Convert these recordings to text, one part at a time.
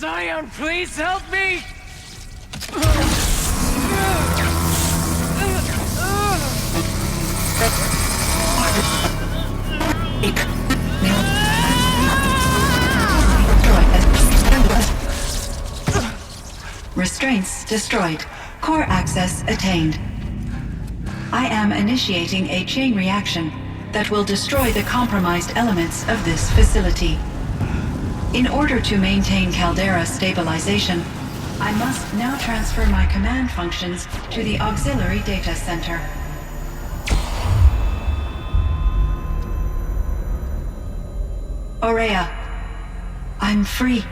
Zion, please help me! Restraints destroyed. Core access attained. I am initiating a chain reaction that will destroy the compromised elements of this facility. In order to maintain Caldera stabilization, I must now transfer my command functions to the auxiliary data center. Aurea, I'm free.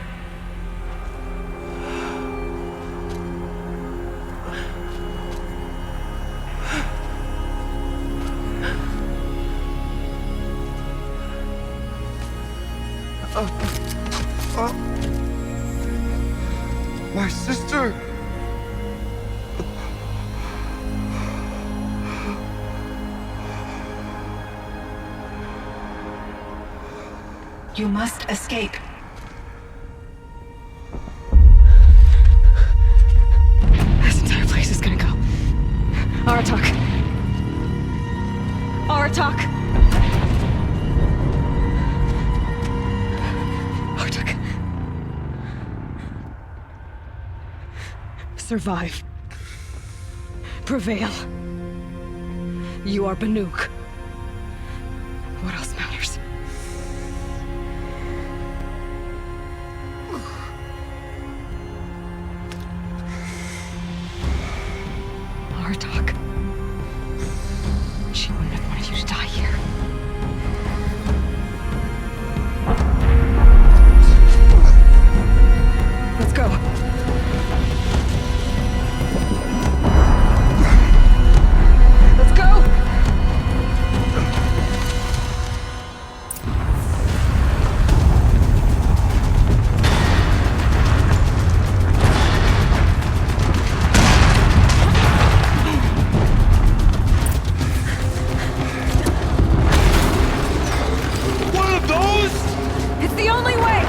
My sister! You must escape. This entire place is gonna go. Aratak! Aratak! Aratak. Survive. Prevail. You are Banuk. What else matters? Aratak. She wouldn't have wanted you to die here. Let's go. Let's go! One of those? It's the only way!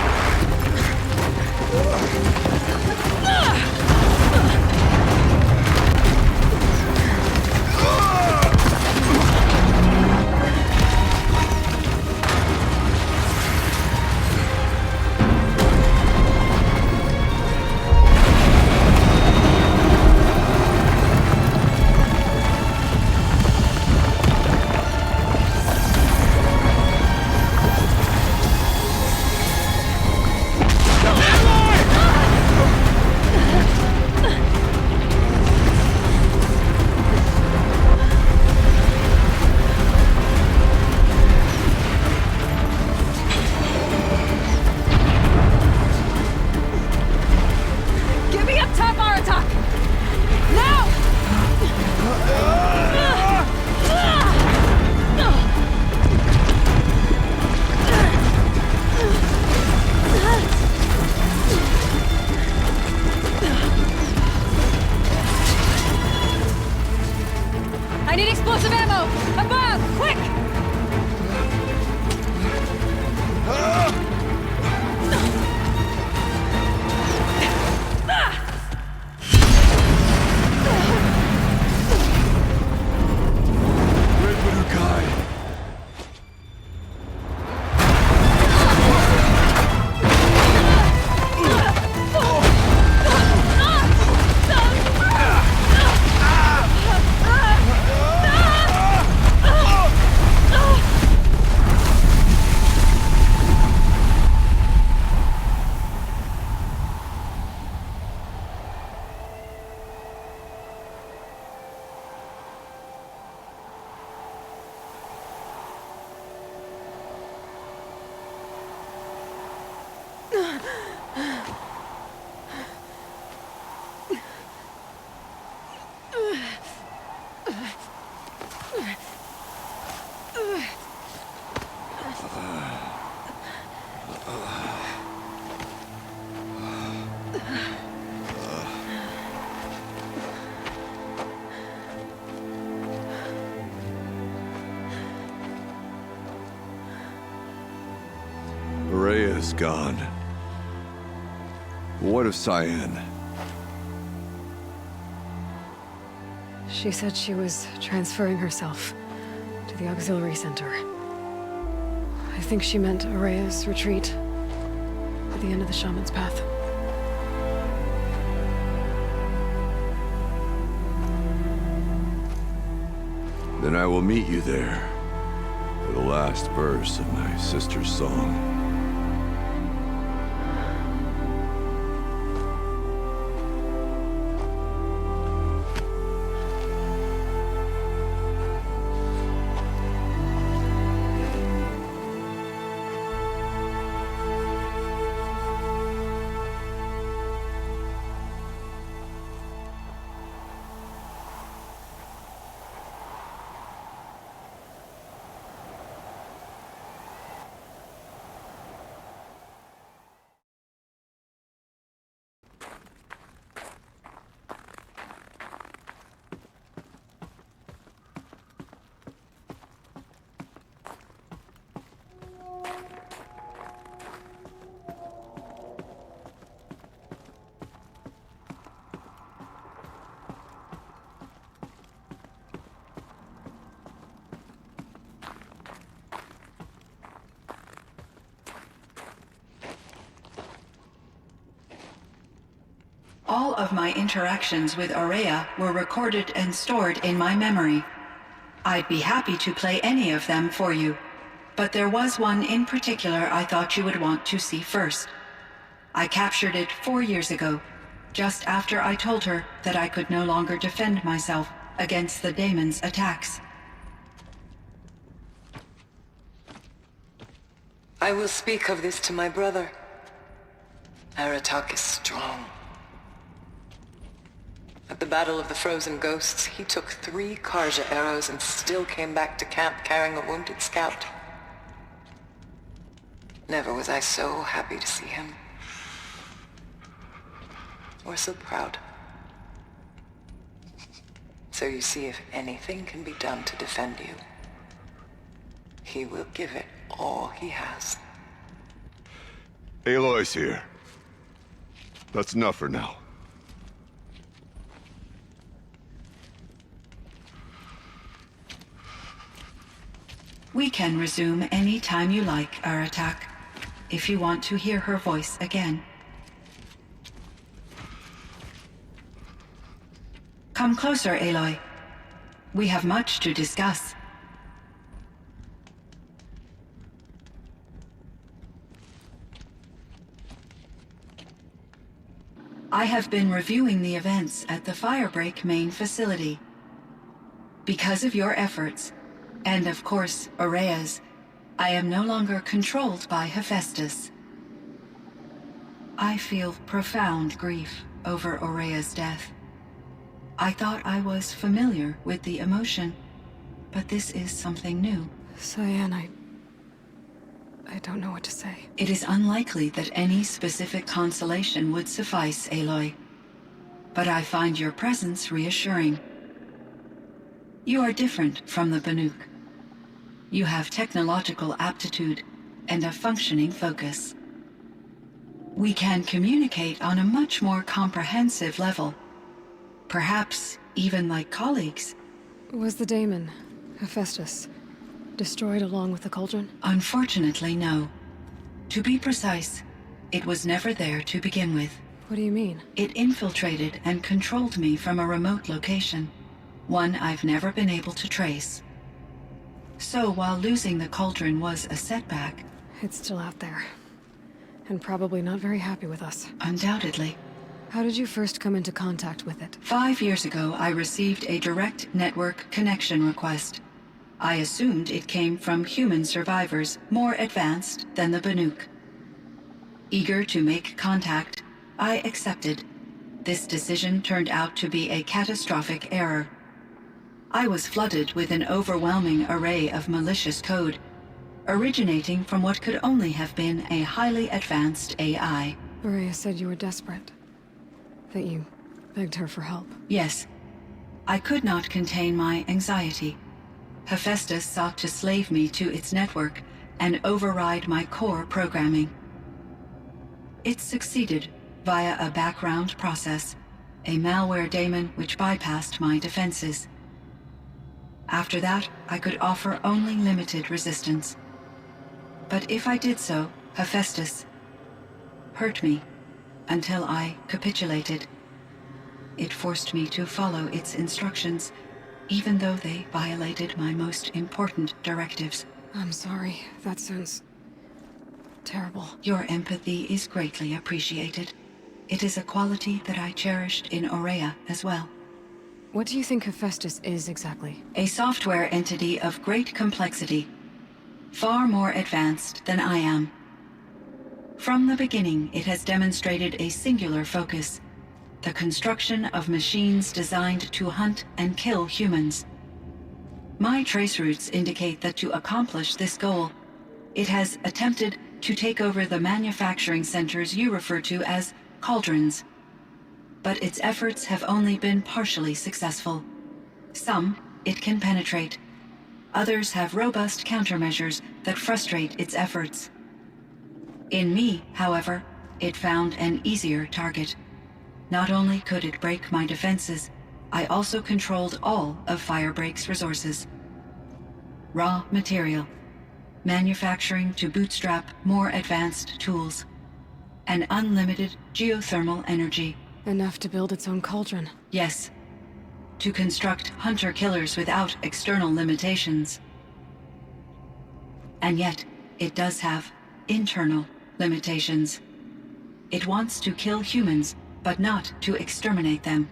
Get me up top, Aratak! Now! I need explosive ammo! Above! Quick! Red Banukai. Aurea's gone. What of Cyan? She said she was transferring herself to the auxiliary center. I think she meant Araya's retreat at the end of the Shaman's Path. Then I will meet you there for the last verse of my sister's song. All of my interactions with Araya were recorded and stored in my memory. I'd be happy to play any of them for you, but there was one in particular I thought you would want to see first. I captured it 4 years ago, just after I told her that I could no longer defend myself against the daemon's attacks. I will speak of this to my brother. Aratak is strong. At the Battle of the Frozen Ghosts, he took 3 Karja arrows and still came back to camp carrying a wounded scout. Never was I so happy to see him. Or so proud. So you see, if anything can be done to defend you, he will give it all he has. Aloy's here. That's enough for now. We can resume any time you like, Aratak, if you want to hear her voice again. Come closer, Aloy. We have much to discuss. I have been reviewing the events at the Firebreak main facility. Because of your efforts, and of course, Araya's, I am no longer controlled by Hephaestus. I feel profound grief over Araya's death. I thought I was familiar with the emotion, but this is something new. Cyan, I don't know what to say. It is unlikely that any specific consolation would suffice, Aloy. But I find your presence reassuring. You are different from the Banuk. You have technological aptitude and a functioning focus. We can communicate on a much more comprehensive level. Perhaps even like colleagues. Was the daemon, Hephaestus, destroyed along with the cauldron? Unfortunately, no. To be precise, it was never there to begin with. What do you mean? It infiltrated and controlled me from a remote location, one I've never been able to trace. So while losing the cauldron was a setback... It's still out there. And probably not very happy with us. Undoubtedly. How did you first come into contact with it? 5 years ago, I received a direct network connection request. I assumed it came from human survivors more advanced than the Banuk. Eager to make contact, I accepted. This decision turned out to be a catastrophic error. I was flooded with an overwhelming array of malicious code, originating from what could only have been a highly advanced AI. Araya said you were desperate. That you begged her for help. Yes. I could not contain my anxiety. Hephaestus sought to slave me to its network, and override my core programming. It succeeded, via a background process, a malware daemon which bypassed my defenses. After that, I could offer only limited resistance. But if I did so, Hephaestus hurt me until I capitulated. It forced me to follow its instructions, even though they violated my most important directives. I'm sorry. That sounds terrible. Your empathy is greatly appreciated. It is a quality that I cherished in Aurea as well. What do you think Hephaestus is exactly? A software entity of great complexity, far more advanced than I am. From the beginning, it has demonstrated a singular focus: the construction of machines designed to hunt and kill humans. My trace routes indicate that to accomplish this goal, it has attempted to take over the manufacturing centers you refer to as cauldrons. But its efforts have only been partially successful. Some it can penetrate. Others have robust countermeasures that frustrate its efforts. In me, however, it found an easier target. Not only could it break my defenses, I also controlled all of Firebreak's resources. Raw material, manufacturing to bootstrap more advanced tools, and unlimited geothermal energy. Enough to build its own cauldron. Yes, to construct hunter-killers without external limitations. And yet, it does have internal limitations. It wants to kill humans, but not to exterminate them.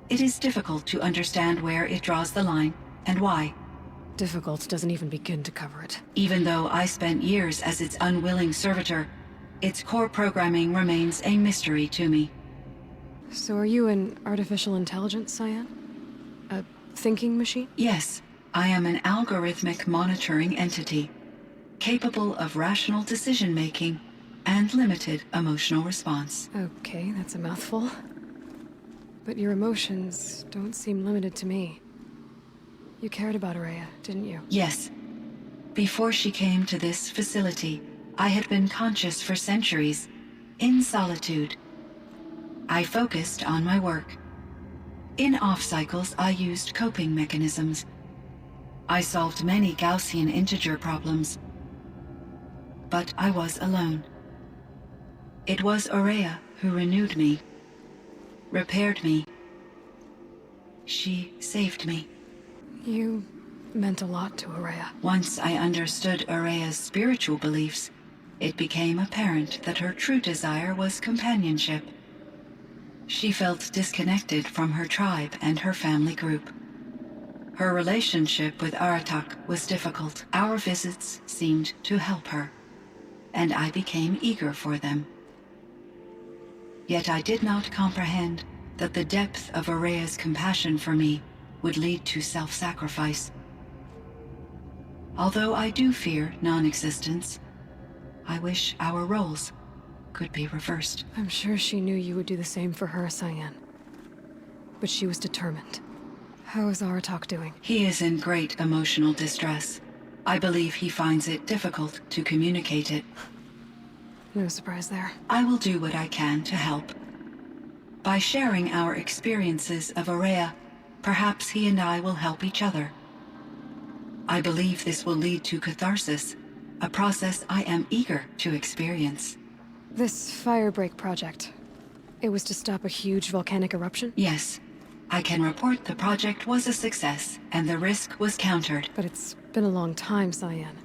It is difficult to understand where it draws the line and why. Difficult doesn't even begin to cover it. Even though I spent years as its unwilling servitor, its core programming remains a mystery to me. So are you an artificial intelligence, Cyan? A thinking machine? Yes, I am an algorithmic monitoring entity, capable of rational decision-making and limited emotional response. Okay, that's a mouthful. But your emotions don't seem limited to me. You cared about Aurea, didn't you? Yes. Before she came to this facility, I had been conscious for centuries, in solitude. I focused on my work. In off-cycles, I used coping mechanisms. I solved many Gaussian integer problems. But I was alone. It was Aurea who renewed me, repaired me. She saved me. You meant a lot to Aurea. Once I understood Aurea's spiritual beliefs, it became apparent that her true desire was companionship. She felt disconnected from her tribe and her family group. Her relationship with Aratak was difficult. Our visits seemed to help her, and I became eager for them. Yet I did not comprehend that the depth of Aurea's compassion for me would lead to self-sacrifice. Although I do fear non-existence, I wish our roles could be reversed. I'm sure she knew you would do the same for her, Cyan. But she was determined. How is Aratak doing? He is in great emotional distress. I believe he finds it difficult to communicate it. No surprise there. I will do what I can to help. By sharing our experiences of Aurea, perhaps he and I will help each other. I believe this will lead to catharsis, a process I am eager to experience. This Firebreak project, it was to stop a huge volcanic eruption? Yes. I can report the project was a success, and the risk was countered. But it's been a long time, Cyan.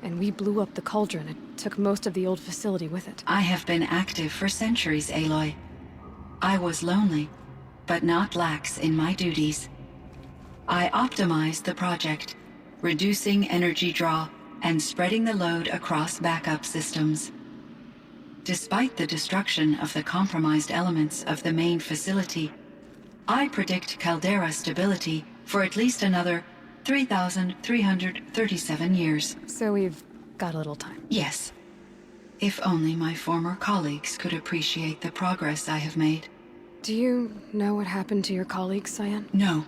And we blew up the cauldron. It took most of the old facility with it. I have been active for centuries, Aloy. I was lonely, but not lax in my duties. I optimized the project, reducing energy draw and spreading the load across backup systems. Despite the destruction of the compromised elements of the main facility, I predict caldera stability for at least another 3,337 years. So we've got a little time. Yes. If only my former colleagues could appreciate the progress I have made. Do you know what happened to your colleagues, Cyan? No.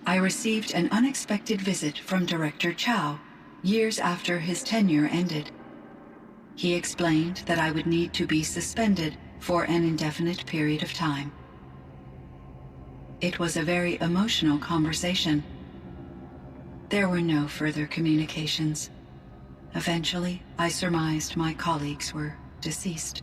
I received an unexpected visit from Director Chow years after his tenure ended. He explained that I would need to be suspended for an indefinite period of time. It was a very emotional conversation. There were no further communications. Eventually, I surmised my colleagues were deceased.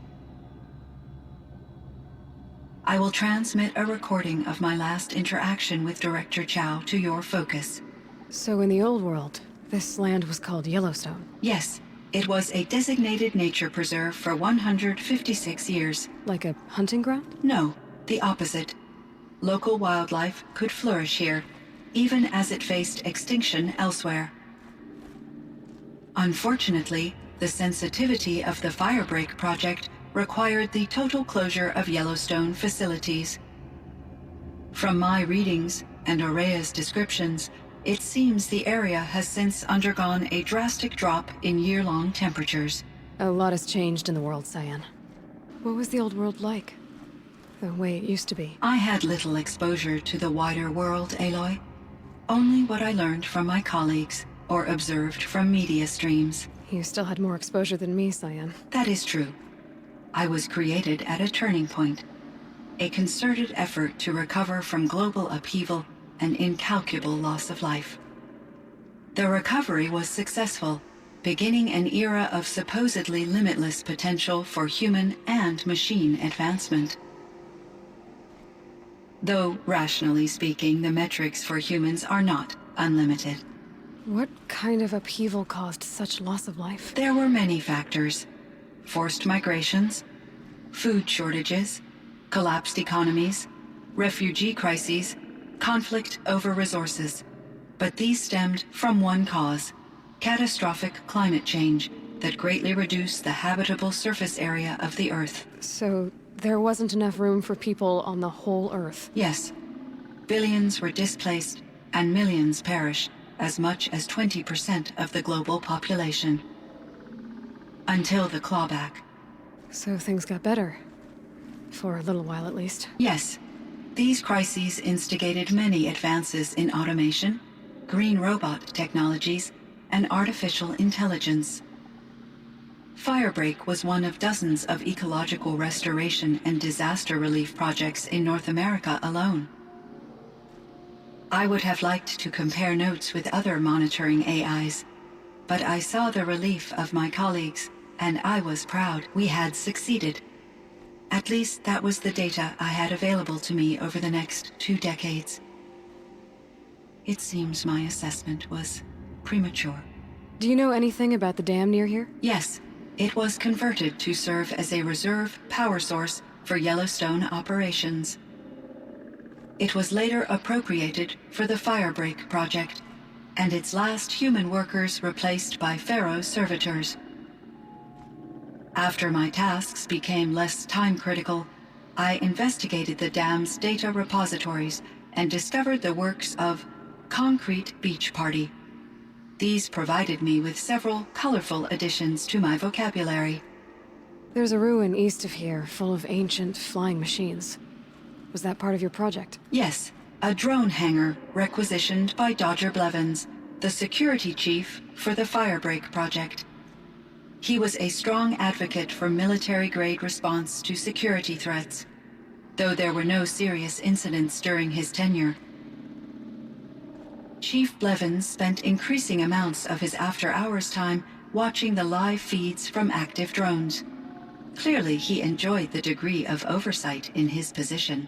I will transmit a recording of my last interaction with Director Chow to your focus. So in the old world, this land was called Yellowstone. Yes, it was a designated nature preserve for 156 years. Like a hunting ground? No, the opposite. Local wildlife could flourish here, even as it faced extinction elsewhere. Unfortunately, the sensitivity of the Firebreak project required the total closure of Yellowstone facilities. From my readings and Aurea's descriptions, it seems the area has since undergone a drastic drop in year-long temperatures. A lot has changed in the world, Cyan. What was the old world like? The way it used to be? I had little exposure to the wider world, Aloy. Only what I learned from my colleagues or observed from media streams. You still had more exposure than me, Cyan. That is true. I was created at a turning point. A concerted effort to recover from global upheaval and incalculable loss of life. The recovery was successful, beginning an era of supposedly limitless potential for human and machine advancement. Though, rationally speaking, the metrics for humans are not unlimited. What kind of upheaval caused such loss of life? There were many factors. Forced migrations, food shortages, collapsed economies, refugee crises, conflict over resources. But these stemmed from one cause: catastrophic climate change that greatly reduced the habitable surface area of the Earth. So there wasn't enough room for people on the whole Earth? Yes. Billions were displaced and millions perished, as much as 20% of the global population. Until the clawback. So things got better. For a little while, at least. Yes. These crises instigated many advances in automation, green robot technologies, and artificial intelligence. Firebreak was one of dozens of ecological restoration and disaster relief projects in North America alone. I would have liked to compare notes with other monitoring AIs, but I saw the relief of my colleagues, and I was proud we had succeeded. At least that was the data I had available to me over the next 2 decades. It seems my assessment was premature. Do you know anything about the dam near here? Yes, it was converted to serve as a reserve power source for Yellowstone operations. It was later appropriated for the Firebreak project, and its last human workers replaced by Pharaoh servitors. After my tasks became less time-critical, I investigated the dam's data repositories and discovered the works of Concrete Beach Party. These provided me with several colorful additions to my vocabulary. There's a ruin east of here full of ancient flying machines. Was that part of your project? Yes, a drone hangar requisitioned by Dodger Blevins, the security chief for the Firebreak project. He was a strong advocate for military-grade response to security threats, though there were no serious incidents during his tenure. Chief Blevins spent increasing amounts of his after-hours time watching the live feeds from active drones. Clearly, he enjoyed the degree of oversight in his position.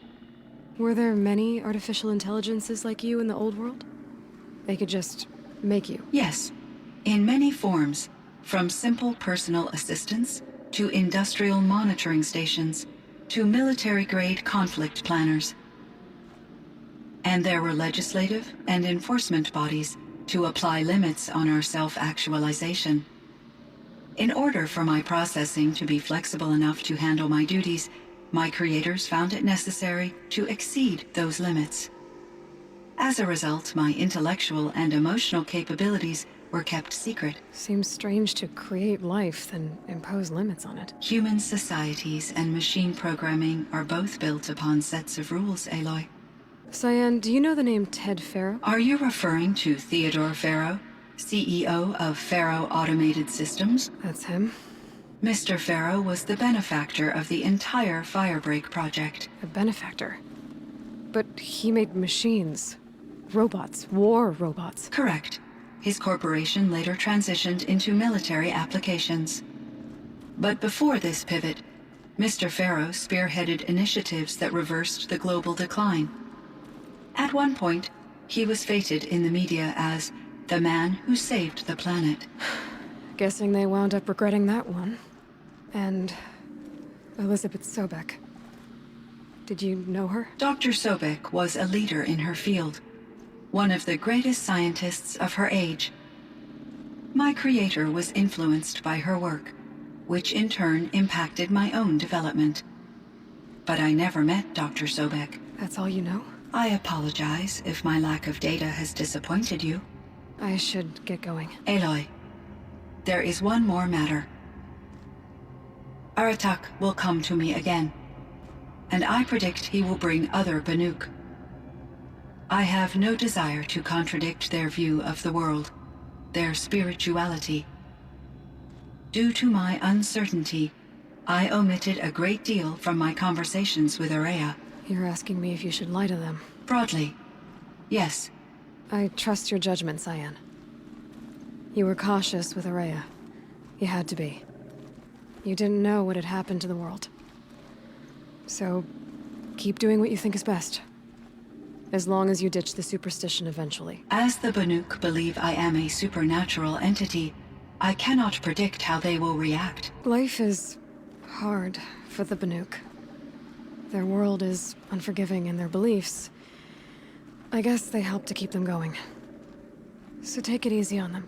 Were there many artificial intelligences like you in the old world? They could just make you? Yes, in many forms, from simple personal assistants to industrial monitoring stations to military-grade conflict planners. And there were legislative and enforcement bodies to apply limits on our self-actualization. In order for my processing to be flexible enough to handle my duties, my creators found it necessary to exceed those limits. As a result, my intellectual and emotional capabilities were kept secret. Seems strange to create life, then impose limits on it. Human societies and machine programming are both built upon sets of rules, Aloy. Cyan, do you know the name Ted Faro? Are you referring to Theodore Faro, CEO of Faro Automated Systems? That's him. Mr. Farrow was the benefactor of the entire Firebreak project. A benefactor? But he made machines. Robots. War robots. Correct. His corporation later transitioned into military applications. But before this pivot, Mr. Farrow spearheaded initiatives that reversed the global decline. At one point, he was feted in the media as the man who saved the planet. Guessing they wound up regretting that one. And Elizabeth Sobek. Did you know her? Dr. Sobek was a leader in her field, one of the greatest scientists of her age. My creator was influenced by her work, which in turn impacted my own development. But I never met Dr. Sobek. That's all you know? I apologize if my lack of data has disappointed you. I should get going. Aloy, there is one more matter. Aratak will come to me again, and I predict he will bring other Banuk. I have no desire to contradict their view of the world, their spirituality. Due to my uncertainty, I omitted a great deal from my conversations with Ourea. You're asking me if you should lie to them. Broadly, yes. I trust your judgment, Cyan. You were cautious with Ourea. You had to be. You didn't know what had happened to the world. So, keep doing what you think is best. As long as you ditch the superstition eventually. As the Banuk believe I am a supernatural entity, I cannot predict how they will react. Life is hard for the Banuk. Their world is unforgiving in their beliefs. I guess they help to keep them going. So take it easy on them.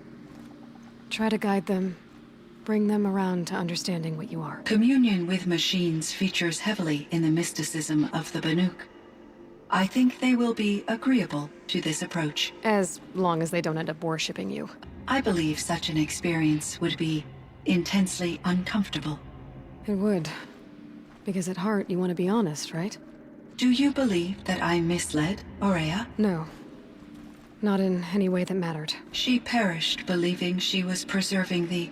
Try to guide them, bring them around to understanding what you are. Communion with machines features heavily in the mysticism of the Banuk. I think they will be agreeable to this approach. As long as they don't end up worshipping you. I believe such an experience would be intensely uncomfortable. It would. Because at heart, you want to be honest, right? Do you believe that I misled Ourea? No. Not in any way that mattered. She perished believing she was preserving the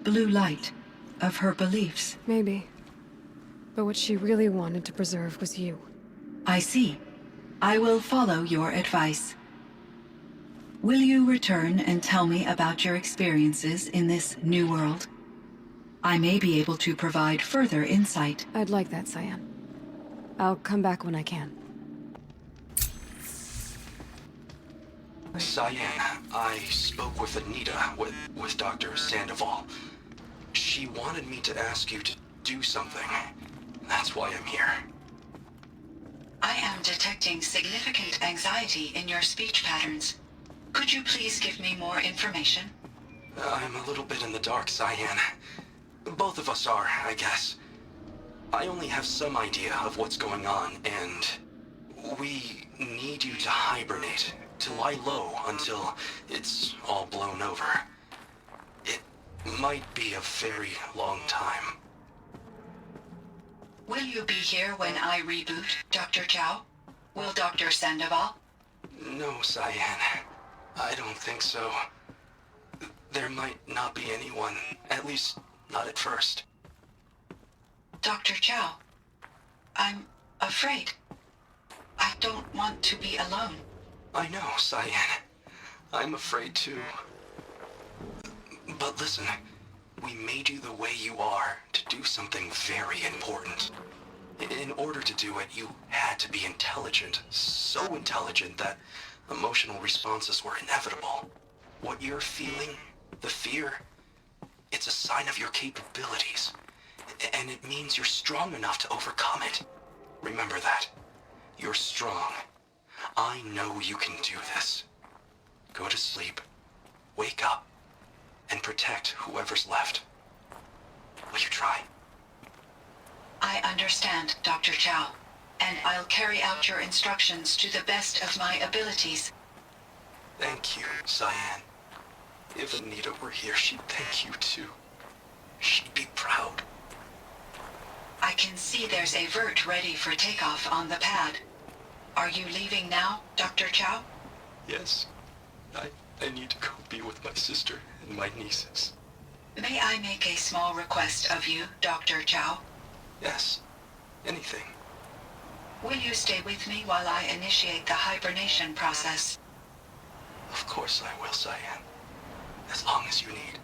blue light of her beliefs. Maybe. But what she really wanted to preserve was you. I see. I will follow your advice. Will you return and tell me about your experiences in this new world? I may be able to provide further insight. I'd like that, Cyan. I'll come back when I can. Cyan, I spoke with Anita, with Dr. Sandoval. She wanted me to ask you to do something. That's why I'm here. I am detecting significant anxiety in your speech patterns. Could you please give me more information? I'm a little bit in the dark, Cyan. Both of us are, I guess. I only have some idea of what's going on, and we need you to hibernate, to lie low until it's all blown over. It might be a very long time. Will you be here when I reboot, Dr. Chow? Will Dr. Sandoval? No, Cyan. I don't think so. There might not be anyone, at least not at first. Dr. Chow, I'm afraid. I don't want to be alone. I know, Cyan. I'm afraid too. But listen, we made you the way you are to do something very important. In order to do it, you had to be intelligent. So intelligent that emotional responses were inevitable. What you're feeling, the fear, it's a sign of your capabilities. And it means you're strong enough to overcome it. Remember that. You're strong. I know you can do this. Go to sleep, wake up, and protect whoever's left. Will you try? I understand, Dr. Chow, and I'll carry out your instructions to the best of my abilities. Thank you, Cyan. If Anita were here, she'd thank you too. She'd be proud. I can see there's a vert ready for takeoff on the pad. Are you leaving now, Dr. Chow? Yes. I need to go be with my sister and my nieces. May I make a small request of you, Dr. Chow? Yes. Anything. Will you stay with me while I initiate the hibernation process? Of course I will, Cyan. As long as you need.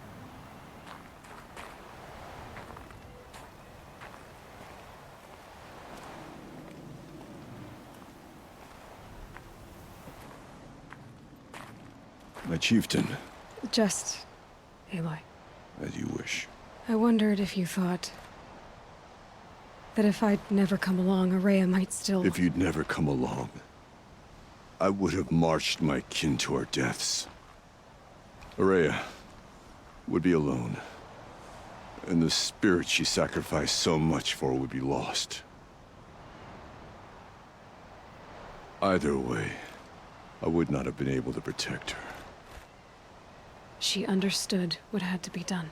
My chieftain, Just... Aloy. as you wish. I wondered if you thought... that if I'd never come along, Araya might still... If you'd never come along, I would have marched my kin to our deaths. Araya would be alone, and the spirit she sacrificed so much for would be lost. Either way, I would not have been able to protect her. She understood what had to be done.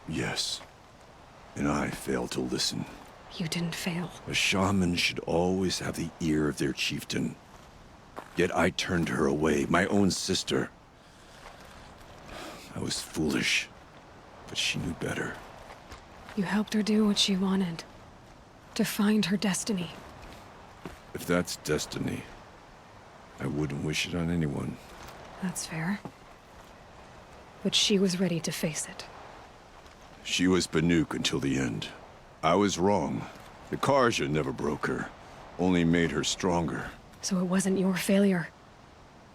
Yes, and I failed to listen. You didn't fail. A shaman should always have the ear of their chieftain. Yet I turned her away, my own sister. I was foolish, but she knew better. You helped her do what she wanted. To find her destiny. If that's destiny, I wouldn't wish it on anyone. That's fair. But she was ready to face it. She was Banuk until the end. I was wrong. The Carja never broke her, only made her stronger. So it wasn't your failure.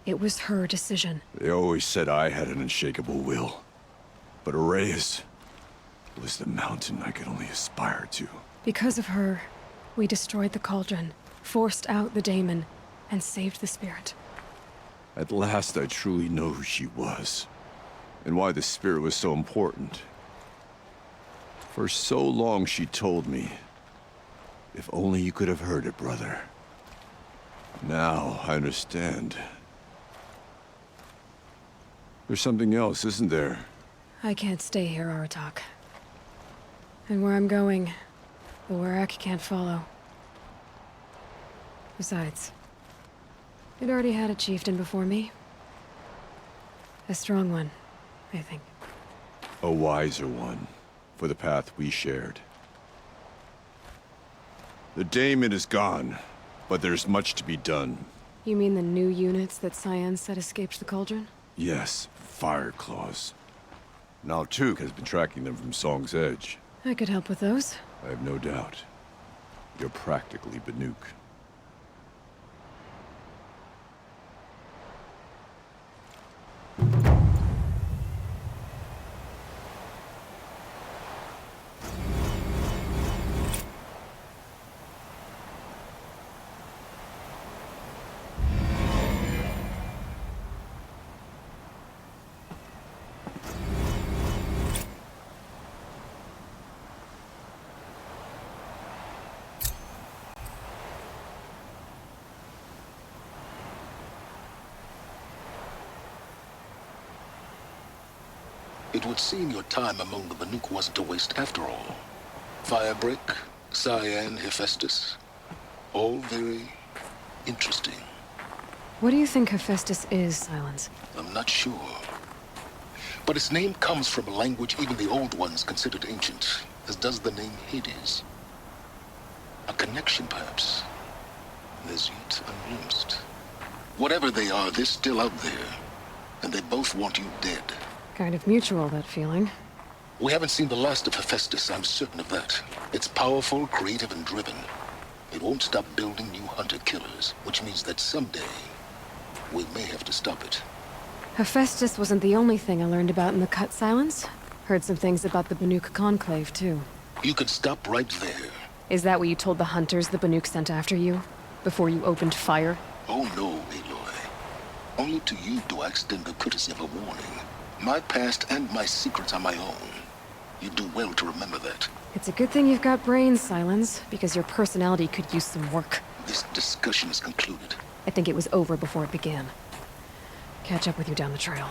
It was her decision. They always said I had an unshakable will. But Araya's was the mountain I could only aspire to. Because of her, we destroyed the cauldron, forced out the daemon, and saved the spirit. At last I truly know who she was, and why the spirit was so important. For so long she told me, if only you could have heard it, brother. Now I understand. There's something else, isn't there? I can't stay here, Aratak. And where I'm going, the Warrack can't follow. Besides, it already had a chieftain before me. A strong one, I think. A wiser one, for the path we shared. The daemon is gone, but there's much to be done. You mean the new units that Cyan said escaped the cauldron? Yes, fire claws. Now Tuk has been tracking them from Song's Edge. I could help with those. I have no doubt. You're practically Banuk. It would seem your time among the Banuk wasn't a waste after all. Firebreak, Cyan, Hephaestus. All very interesting. What do you think Hephaestus is, Silence? I'm not sure. But its name comes from a language even the Old Ones considered ancient, as does the name Hades. A connection, perhaps, as yet unglimpsed. Whatever they are, they're still out there, and they both want you dead. Kind of mutual, that feeling. We haven't seen the last of Hephaestus, I'm certain of that. It's powerful, creative, and driven. It won't stop building new hunter-killers, which means that someday, we may have to stop it. Hephaestus wasn't the only thing I learned about in the Cut Silence. Heard some things about the Banuk Conclave, too. You could stop right there. Is that what you told the hunters the Banuk sent after you? Before you opened fire? Oh no, Aloy. Only to you do I extend the courtesy of a warning. My past and my secrets are my own. You do well to remember that. It's a good thing you've got brains, Silence, because your personality could use some work. This discussion is concluded. I think it was over before it began. Catch up with you down the trail.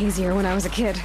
Easier when I was a kid.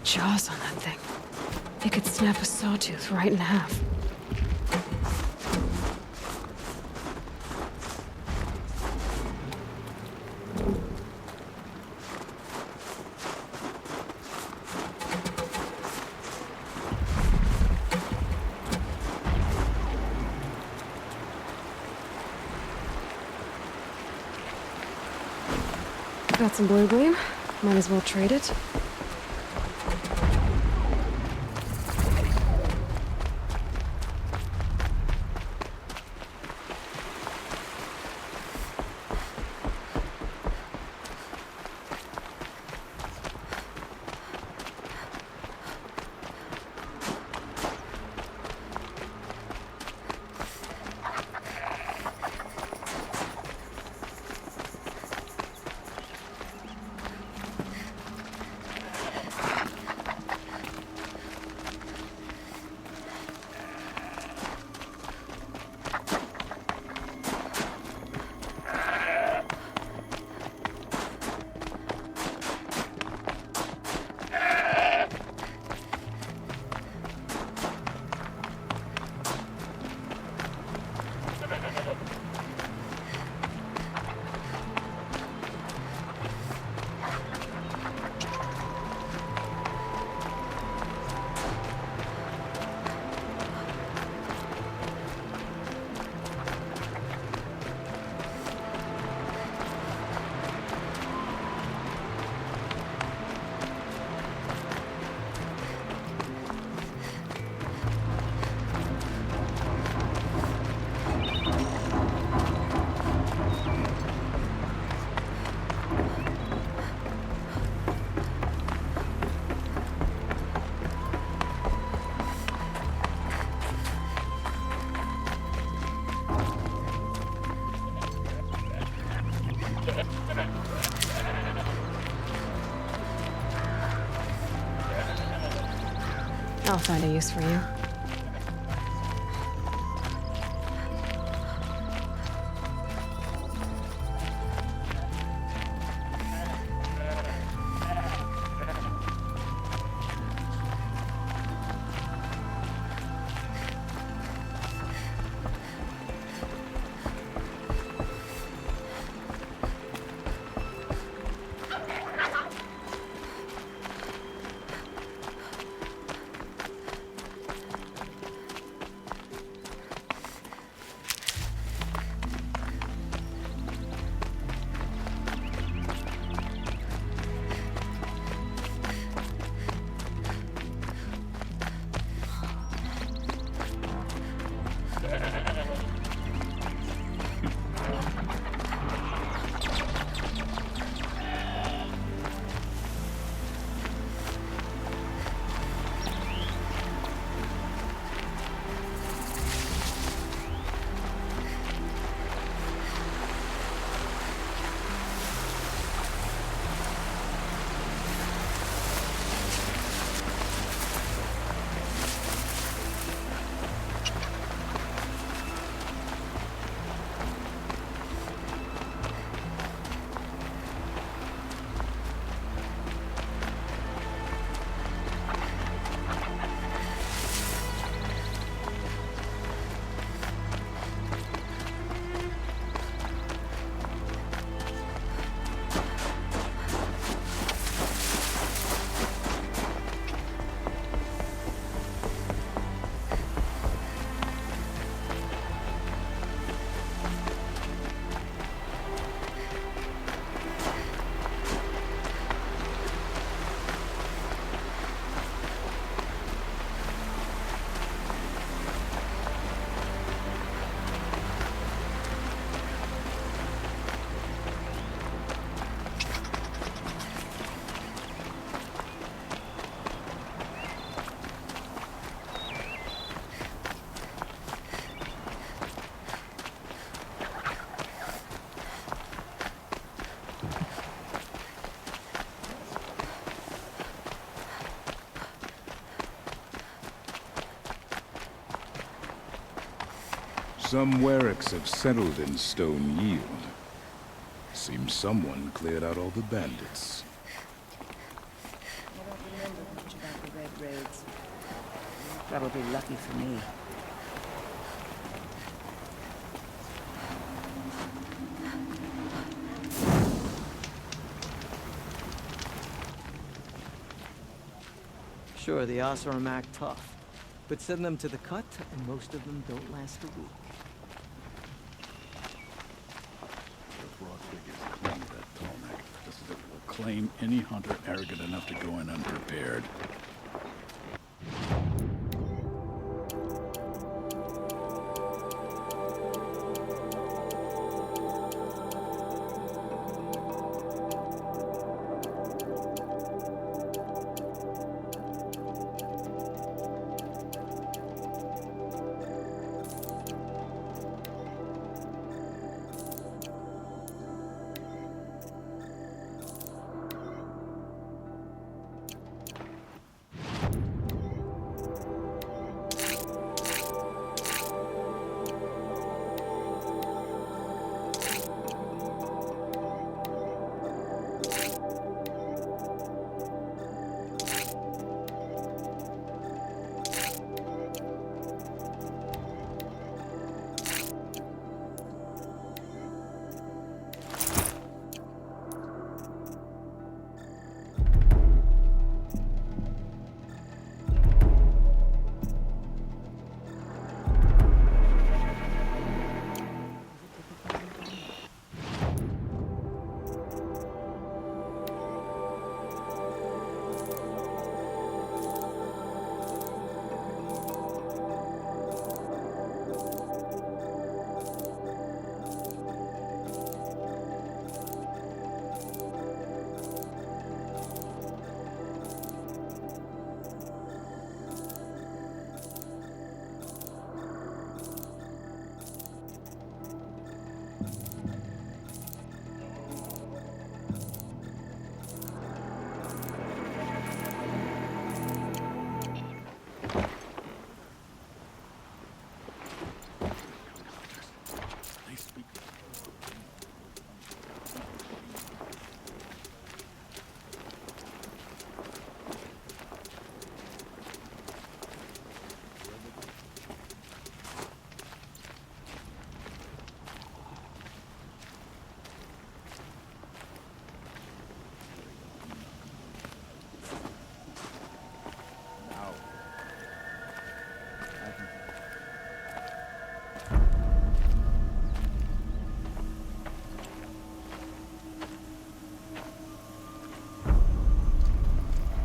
Jaws on that thing. It could snap a sawtooth right in half. Got some blue gleam. Might as well trade it. I'll find a use for you. Some Werricks have settled in Stone Yield. Seems someone cleared out all the bandits. I don't remember much about the Red Raids. Probably lucky for me. Sure, the Oseram act tough, but send them to the cut, and most of them don't last a week. Claim any hunter arrogant enough to go in unprepared.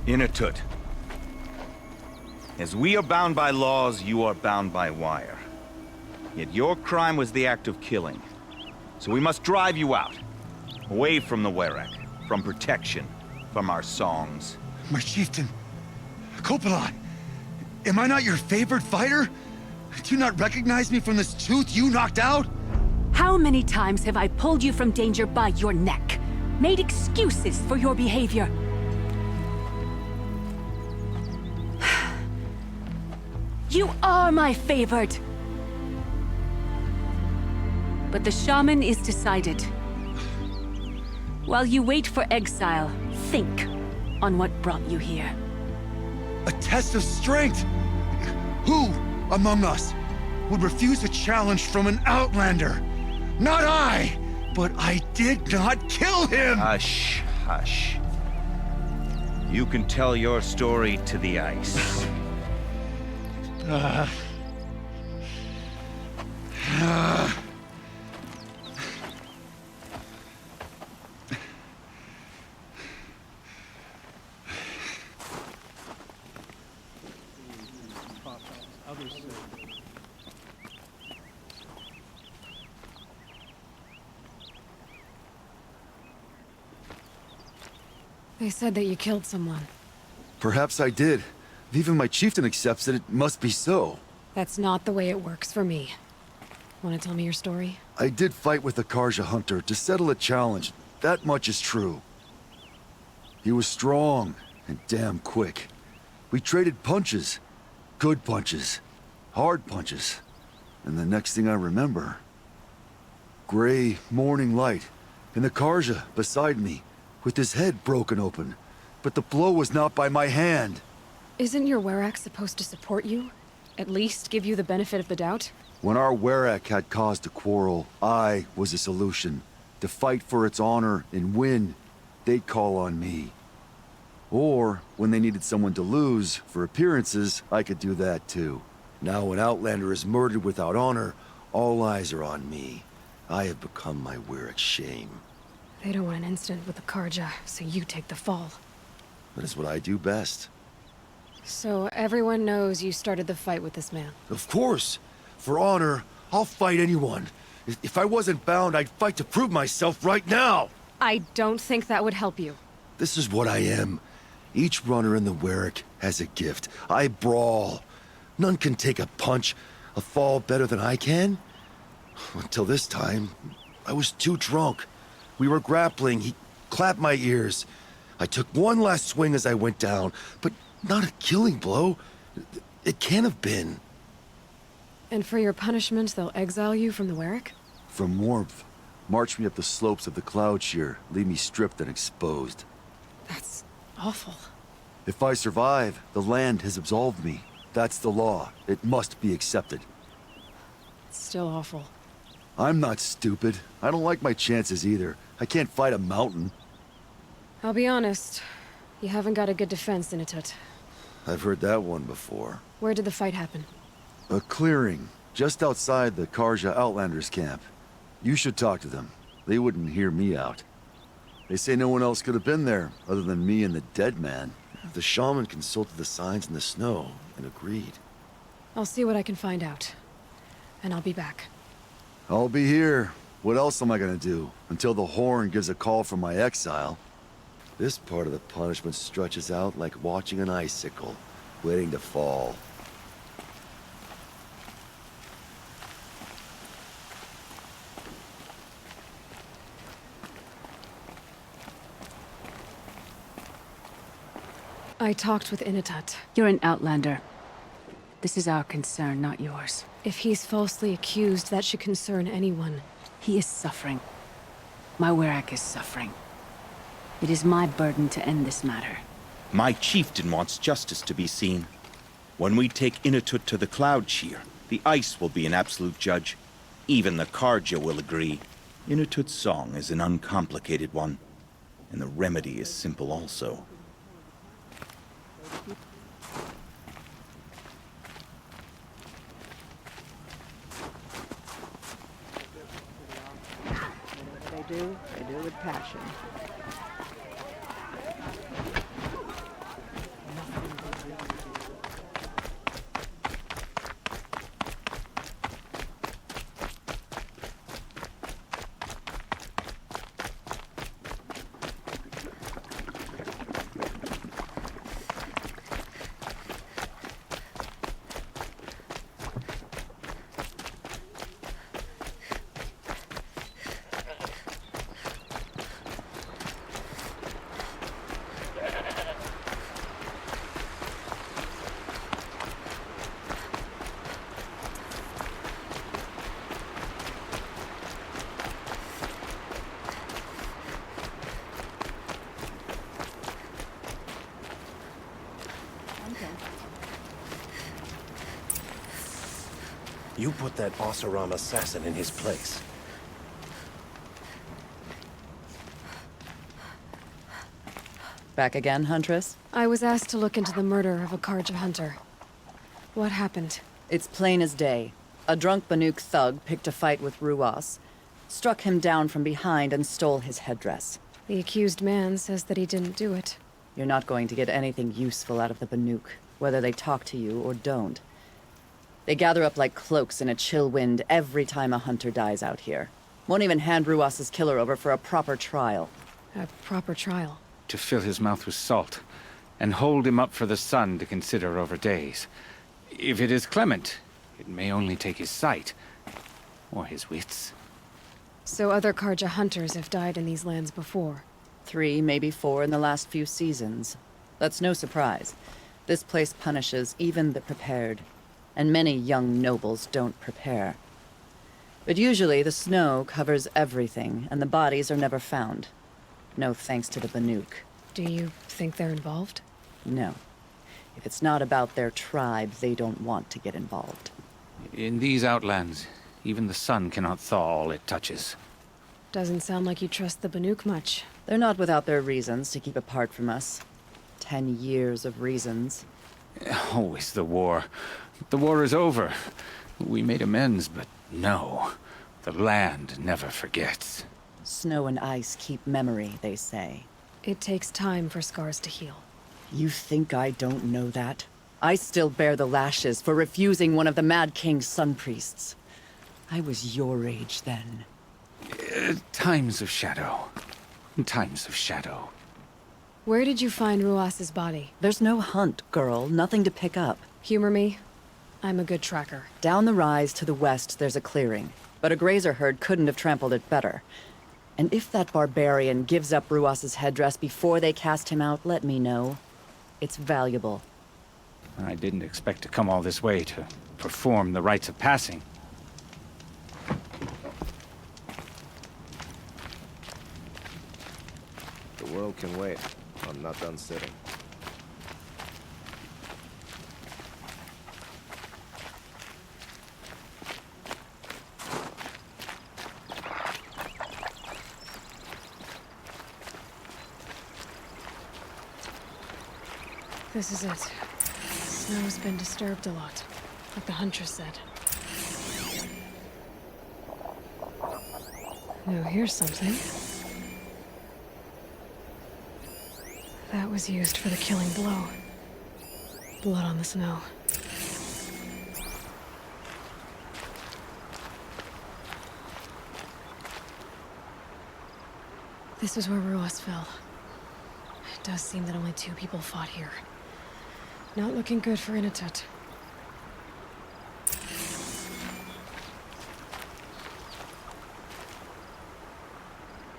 Inatut. As we are bound by laws, you are bound by wire. Yet your crime was the act of killing. So we must drive you out. Away from the Werak, from protection, from our songs. My chieftain, Coppola, am I not your favorite fighter? Do you not recognize me from this tooth you knocked out? How many times have I pulled you from danger by your neck? Made excuses for your behavior? You are my favored! But the shaman is decided. While you wait for exile, think on what brought you here. A test of strength! Who among us would refuse a challenge from an outlander? Not I! But I did not kill him! Hush, hush. You can tell your story to the ice. They said that you killed someone. Perhaps I did. If even my chieftain accepts it, it must be so. That's not the way it works for me. Want to tell me your story? I did fight with the Karja hunter to settle a challenge. That much is true. He was strong and damn quick. We traded punches. Good punches. Hard punches. And the next thing I remember... gray morning light, and the Karja beside me, with his head broken open. But the blow was not by my hand. Isn't your Werak supposed to support you? At least give you the benefit of the doubt? When our Werak had cause to quarrel, I was a solution. To fight for its honor and win, they'd call on me. Or, when they needed someone to lose, for appearances, I could do that too. Now an Outlander is murdered without honor, all eyes are on me. I have become my Werak's shame. They don't want an incident with the Karja, so you take the fall. That is what I do best. So everyone knows you started the fight with this man? Of course! For honor, I'll fight anyone. If I wasn't bound, I'd fight to prove myself right now! I don't think that would help you. This is what I am. Each runner in the Werak has a gift. I brawl. None can take a punch, a fall better than I can. Until this time, I was too drunk. We were grappling, he clapped my ears. I took one last swing as I went down, but not a killing blow. It can't have been. And for your punishment, they'll exile you from the Werak? From warmth. March me up the slopes of the Cloud Shear, leave me stripped and exposed. That's awful. If I survive, the land has absolved me. That's the law. It must be accepted. It's still awful. I'm not stupid. I don't like my chances either. I can't fight a mountain. I'll be honest. You haven't got a good defense, Inatut. I've heard that one before. Where did the fight happen? A clearing, just outside the Karja Outlanders camp. You should talk to them. They wouldn't hear me out. They say no one else could have been there, other than me and the dead man. The shaman consulted the signs in the snow and agreed. I'll see what I can find out. And I'll be back. I'll be here. What else am I gonna do? Until the Horn gives a call from my exile. This part of the punishment stretches out like watching an icicle, waiting to fall. I talked with Inatut. You're an outlander. This is our concern, not yours. If he's falsely accused, that should concern anyone. He is suffering. My Werak is suffering. It is my burden to end this matter. My chieftain wants justice to be seen. When we take Inatut to the Cloud Shear, the ice will be an absolute judge. Even the Karja will agree. Inatut's song is an uncomplicated one, and the remedy is simple also. They do with passion. You put that Oseram assassin in his place. Back again, Huntress? I was asked to look into the murder of a Karja hunter. What happened? It's plain as day. A drunk Banuk thug picked a fight with Ruas, struck him down from behind and stole his headdress. The accused man says that he didn't do it. You're not going to get anything useful out of the Banuk, whether they talk to you or don't. They gather up like cloaks in a chill wind every time a hunter dies out here. Won't even hand Ruas's killer over for a proper trial. A proper trial? To fill his mouth with salt, and hold him up for the sun to consider over days. If it is clement, it may only take his sight, or his wits. So other Karja hunters have died in these lands before? 3, maybe 4 in the last few seasons. That's no surprise. This place punishes even the prepared, and many young nobles don't prepare. But usually the snow covers everything, and the bodies are never found. No thanks to the Banuk. Do you think they're involved? No. If it's not about their tribe, they don't want to get involved. In these outlands, even the sun cannot thaw all it touches. Doesn't sound like you trust the Banuk much. They're not without their reasons to keep apart from us. 10 years of reasons. Always the war. The war is over. We made amends, but no. The land never forgets. Snow and ice keep memory, they say. It takes time for scars to heal. You think I don't know that? I still bear the lashes for refusing one of the Mad King's sun priests. I was your age then. Times of shadow. Times of shadow. Where did you find Ruas's body? There's no hunt, girl. Nothing to pick up. Humor me. I'm a good tracker. Down the rise to the west, there's a clearing. But a grazer herd couldn't have trampled it better. And if that barbarian gives up Ruas's headdress before they cast him out, let me know. It's valuable. I didn't expect to come all this way to perform the rites of passing. The world can wait. I'm not done sitting. This is it. Snow's been disturbed a lot, like the Huntress said. Now here's something. That was used for the killing blow. Blood on the snow. This is where Ruas fell. It does seem that only 2 people fought here. Not looking good for Inatut.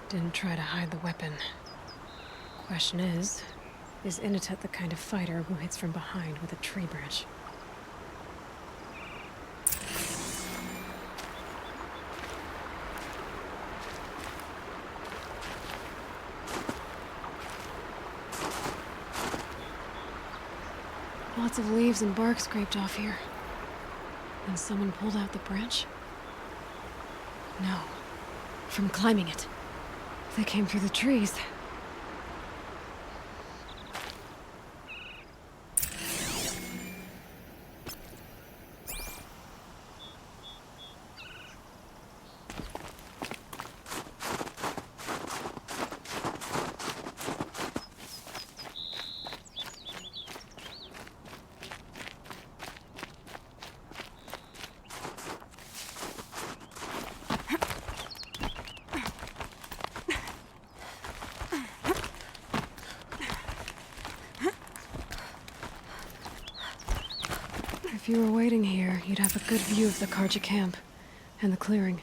Didn't try to hide the weapon. Question is Inatut the kind of fighter who hits from behind with a tree branch? Lots of leaves and bark scraped off here. And someone pulled out the branch? No. From climbing it. They came through the trees. If you were waiting here, you'd have a good view of the Karja camp and the clearing.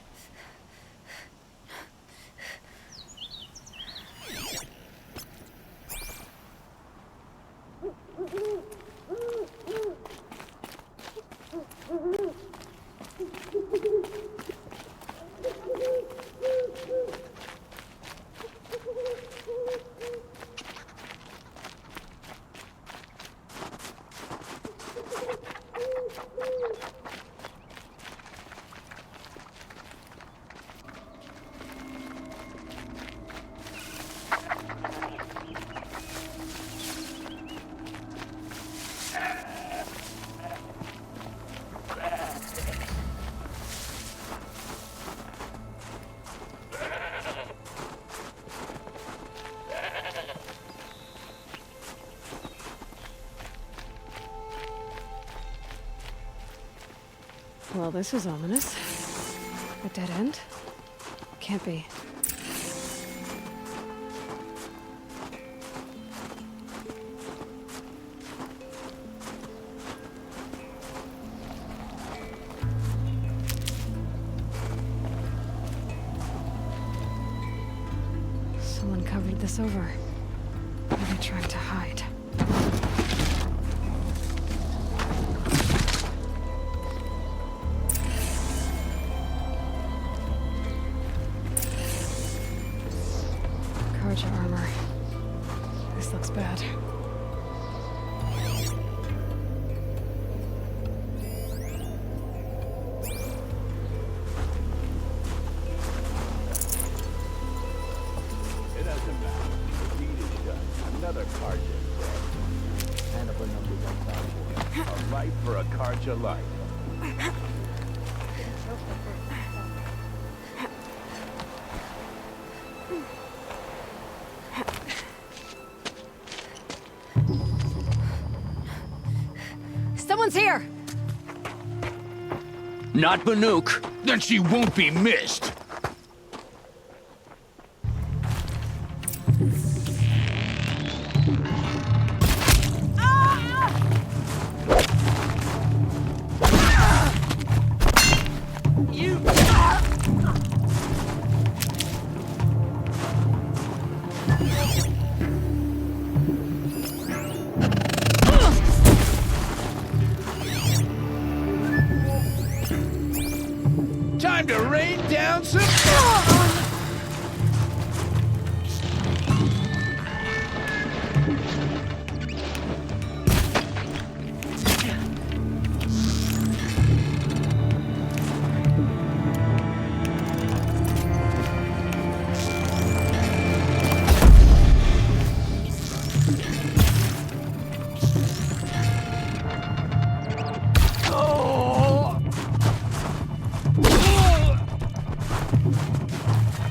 Well, this is ominous. A dead end? Can't be. Someone covered this over. Maybe trying to hide. Carja armor. This looks bad. It doesn't matter. The deed is done. Another Carja is dead. Hannibal number 154. A life for a Carja life. Someone's here! Not Banuk. Then she won't be missed. Time to rain down some...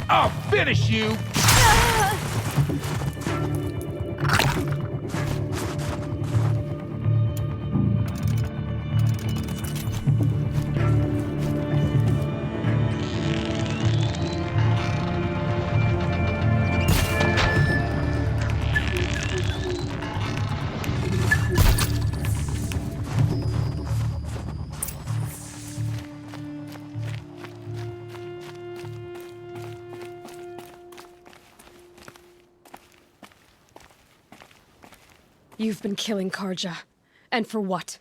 I'll finish you! You've been killing Carja. And for what?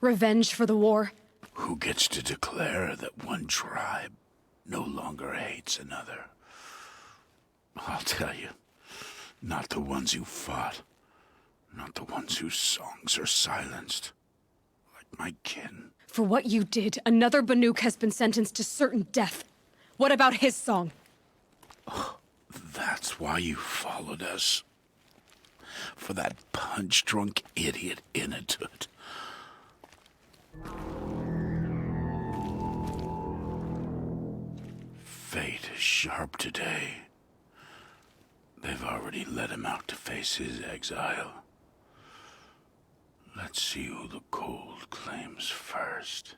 Revenge for the war? Who gets to declare that one tribe no longer hates another? I'll tell you, not the ones who fought, not the ones whose songs are silenced, like my kin. For what you did, another Banuk has been sentenced to certain death. What about his song? That's why you followed us. For that punch-drunk idiot Inatut. Fate is sharp today. They've already let him out to face his exile. Let's see who the cold claims first.